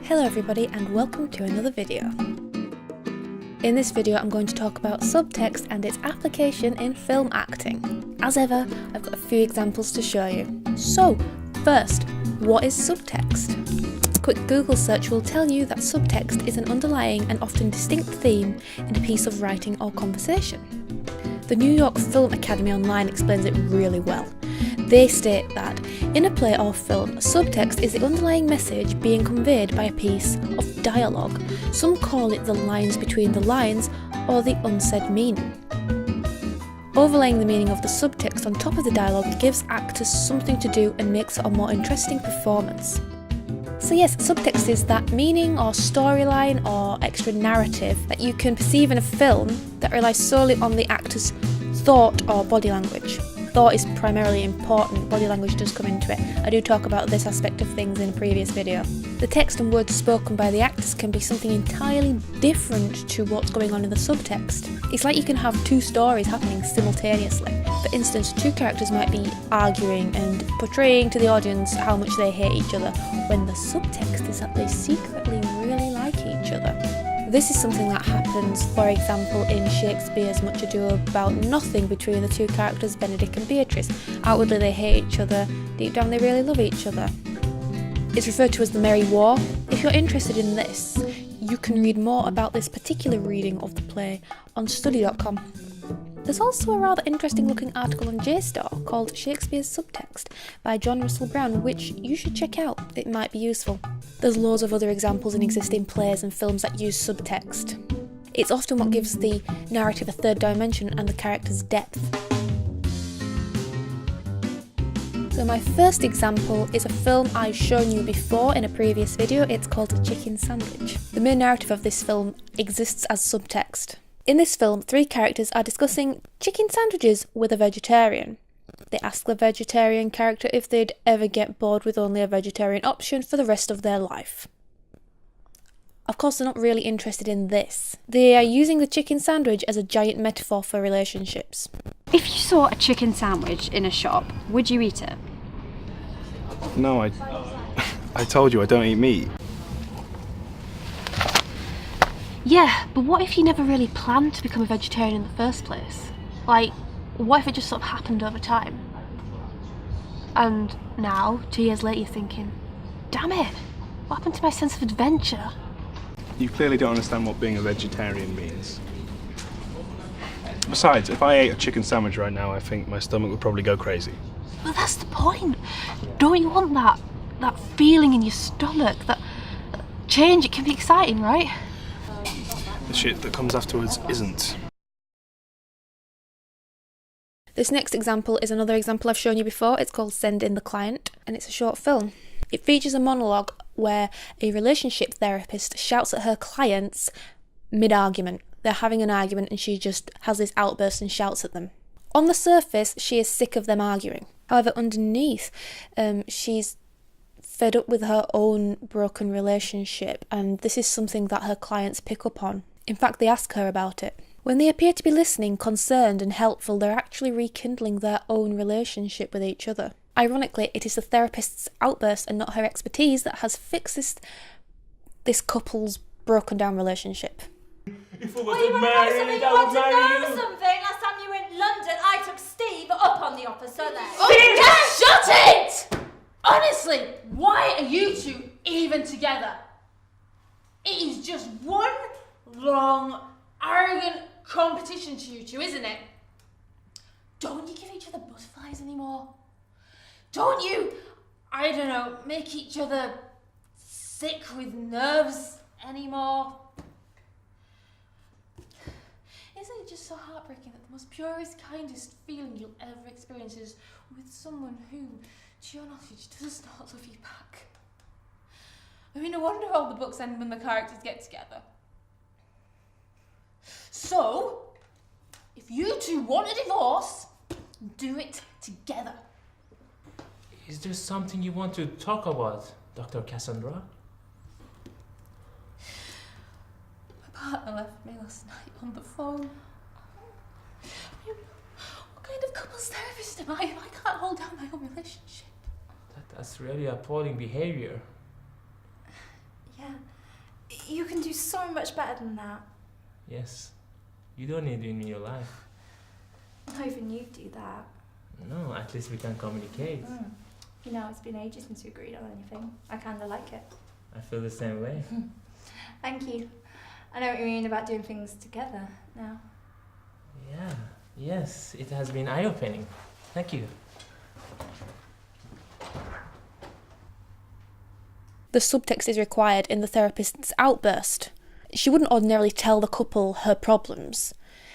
Hello everybody and welcome to another video. In this video I'm going to talk about subtext and its application in film acting. As ever, I've got a few examples to show you. So, first, what is subtext? A quick Google search will tell you that subtext is an underlying and often distinct theme in a piece of writing or conversation. The New York Film Academy Online explains it really well. They state that, in a play or film, subtext is the underlying message being conveyed by a piece of dialogue. Some call it the lines between the lines or the unsaid meaning. Overlaying the meaning of the subtext on top of the dialogue gives actors something to do and makes it a more interesting performance. So yes, subtext is that meaning or storyline or extra narrative that you can perceive in a film that relies solely on the actor's thought or body language. Thought is primarily important, body language does come into it. I do talk about this aspect of things in a previous video. The text and words spoken by the actors can be something entirely different to what's going on in the subtext. It's like you can have two stories happening simultaneously. For instance, two characters might be arguing and portraying to the audience how much they hate each other, when the subtext is that they secretly really like each other. This is something that happens, for example, in Shakespeare's Much Ado About Nothing between the two characters Benedict and Beatrice. Outwardly they hate each other, deep down they really love each other. It's referred to as the Merry War. If you're interested in this, you can read more about this particular reading of the play on study.com. There's also a rather interesting looking article on JSTOR called Shakespeare's Subtext by John Russell Brown, which you should check out, it might be useful. There's loads of other examples in existing plays and films that use subtext. It's often what gives the narrative a third dimension and the character's depth. So my first example is a film I've shown you before in a previous video. It's called Chicken Sandwich. The main narrative of this film exists as subtext. In this film, three characters are discussing chicken sandwiches with a vegetarian. They ask the vegetarian character if they'd ever get bored with only a vegetarian option for the rest of their life. Of course, they're not really interested in this. They are using the chicken sandwich as a giant metaphor for relationships. If you saw a chicken sandwich in a shop, would you eat it? No, I told you I don't eat meat. Yeah, but what if you never really planned to become a vegetarian in the first place? Like, what if it just sort of happened over time? And now, 2 years later, you're thinking, damn it, what happened to my sense of adventure? You clearly don't understand what being a vegetarian means. Besides, if I ate a chicken sandwich right now, I think my stomach would probably go crazy. Well, that's the point. Don't you want that feeling in your stomach, that change? It can be exciting, right? The shit that comes afterwards isn't. This next example is another example I've shown you before. It's called Send in the Client, and it's a short film. It features a monologue where a relationship therapist shouts at her clients mid-argument. They're having an argument and she just has this outburst and shouts at them. On the surface, she is sick of them arguing. However, underneath, she's fed up with her own broken relationship, and this is something that her clients pick up on. In fact, they ask her about it. When they appear to be listening, concerned and helpful, they're actually rekindling their own relationship with each other. Ironically, it is the therapist's outburst and not her expertise that has fixed this couple's broken down relationship. If I wasn't married, I would marry you. Something? Last time you were in London, I took Steve up on the offer, so there. Oh, shut it! Honestly, why are you two even together? It is just one long, arrogant competition to you two, isn't it? Don't you give each other butterflies anymore? Don't you, I don't know, make each other sick with nerves anymore? Isn't it just so heartbreaking that the most purest, kindest feeling you'll ever experience is with someone who, to your knowledge, does not love you back? I mean, no wonder all the books end when the characters get together. So, if you two want a divorce, do it together. Is there something you want to talk about, Dr. Cassandra? My partner left me last night on the phone. What kind of couples therapist am I if I can't hold down my own relationship? That's really appalling behavior. Yeah, You can do so much better than that. Yes. You don't need him in your life. Not even you do that. No, at least we can communicate. You know, it's been ages since we agreed on anything. I kind of like it. I feel the same way. Thank you. I know what you mean about doing things together now. Yeah. Yes, it has been eye-opening. Thank you. The subtext is required in the therapist's outburst. She wouldn't ordinarily tell the couple her problems,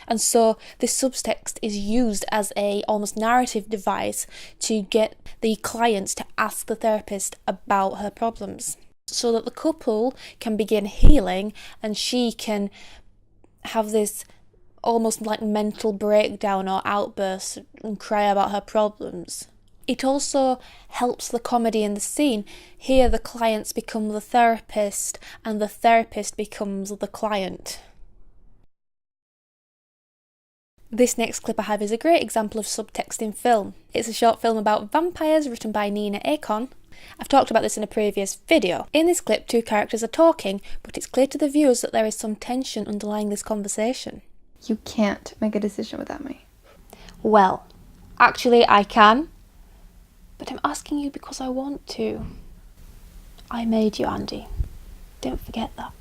and so this subtext is used as a almost narrative device to get the clients to ask the therapist about her problems, so that the couple can begin healing and she can have this almost like mental breakdown or outburst and cry about her problems. It also helps the comedy in the scene. Here the clients become the therapist and the therapist becomes the client. This next clip I have is a great example of subtext in film. It's a short film about vampires written by Nina Akon. I've talked about this in a previous video. In this clip, two characters are talking, but it's clear to the viewers that there is some tension underlying this conversation. You can't make a decision without me. Well, actually I can. But I'm asking you because I want to. I made you, Andy. Don't forget that.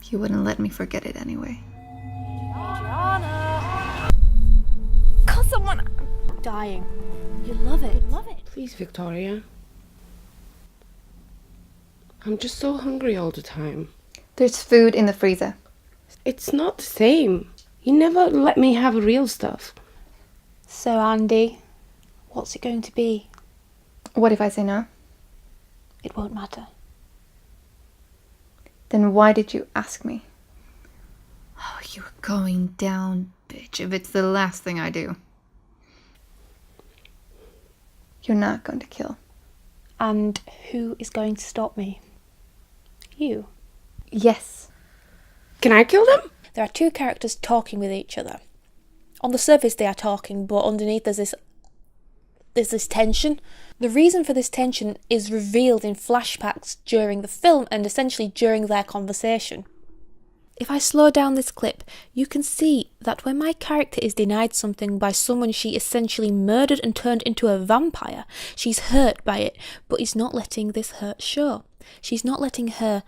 You wouldn't let me forget it anyway. Call someone. I'm dying. You love it. You love it. Please, Victoria. I'm just so hungry all the time. There's food in the freezer. It's not the same. You never let me have real stuff. So, Andy, what's it going to be? What if I say no? It won't matter. Then why did you ask me? Oh, you're going down, bitch, if it's the last thing I do. You're not going to kill. And who is going to stop me? You. Yes. Can I kill them? There are two characters talking with each other. On the surface they are talking, but underneath there's this tension. The reason for this tension is revealed in flashbacks during the film and essentially during their conversation. If I slow down this clip, you can see that when my character is denied something by someone she essentially murdered and turned into a vampire, she's hurt by it, but is not letting this hurt show. She's not letting her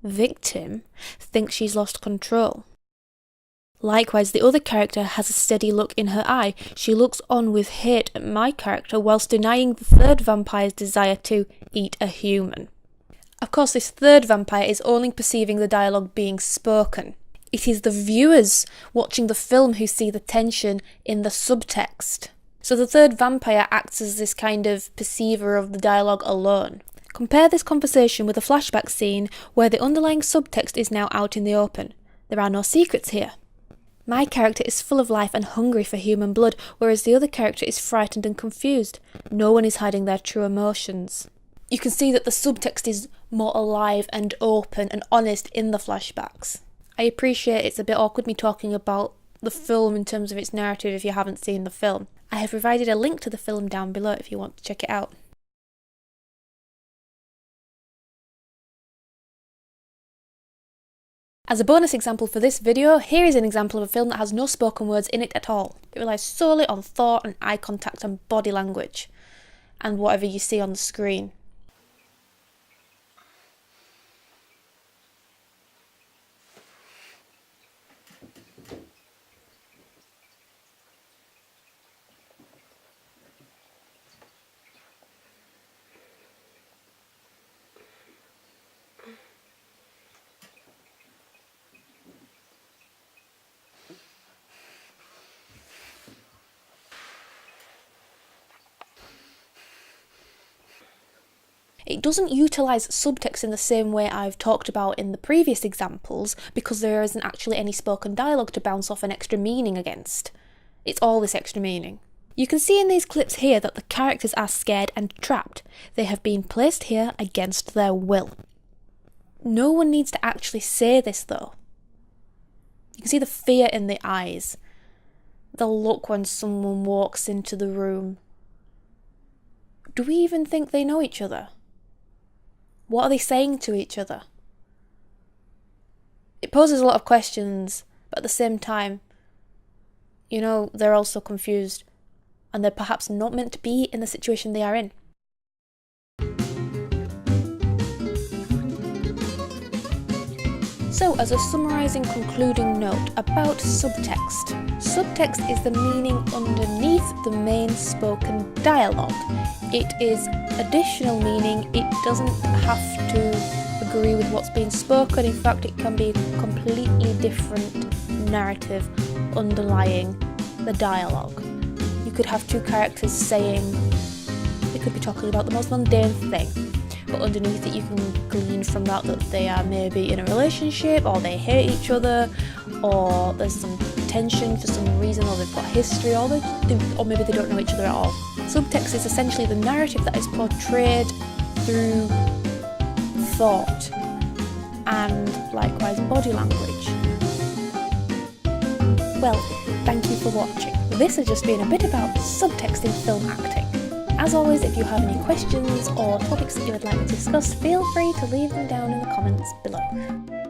victim think she's lost control. Likewise, the other character has a steady look in her eye. She looks on with hate at my character whilst denying the third vampire's desire to eat a human. Of course, this third vampire is only perceiving the dialogue being spoken. It is the viewers watching the film who see the tension in the subtext. So the third vampire acts as this kind of perceiver of the dialogue alone. Compare this conversation with a flashback scene where the underlying subtext is now out in the open. There are no secrets here. My character is full of life and hungry for human blood, whereas the other character is frightened and confused. No one is hiding their true emotions. You can see that the subtext is more alive and open and honest in the flashbacks. I appreciate it's a bit awkward me talking about the film in terms of its narrative if you haven't seen the film. I have provided a link to the film down below if you want to check it out. As a bonus example for this video, here is an example of a film that has no spoken words in it at all. It relies solely on thought and eye contact and body language, and whatever you see on the screen. It doesn't utilise subtext in the same way I've talked about in the previous examples because there isn't actually any spoken dialogue to bounce off an extra meaning against. It's all this extra meaning. You can see in these clips here that the characters are scared and trapped. They have been placed here against their will. No one needs to actually say this though. You can see the fear in the eyes, the look when someone walks into the room. Do we even think they know each other? What are they saying to each other? It poses a lot of questions, but at the same time, you know, they're also confused and they're perhaps not meant to be in the situation they are in. So, as a summarising concluding note about subtext. Subtext is the meaning underneath the main spoken dialogue. It is additional meaning. It doesn't have to agree with what's being spoken. In fact, it can be a completely different narrative underlying the dialogue. You could have two characters saying, they could be talking about the most mundane thing, but underneath it you can glean from that they are maybe in a relationship, or they hate each other, or there's some tension for some reason, or they've got history, or maybe they don't know each other at all. Subtext is essentially the narrative that is portrayed through thought and likewise body language. Well, thank you for watching. This has just been a bit about subtext in film acting. As always, if you have any questions or topics that you would like me to discuss, feel free to leave them down in the comments below.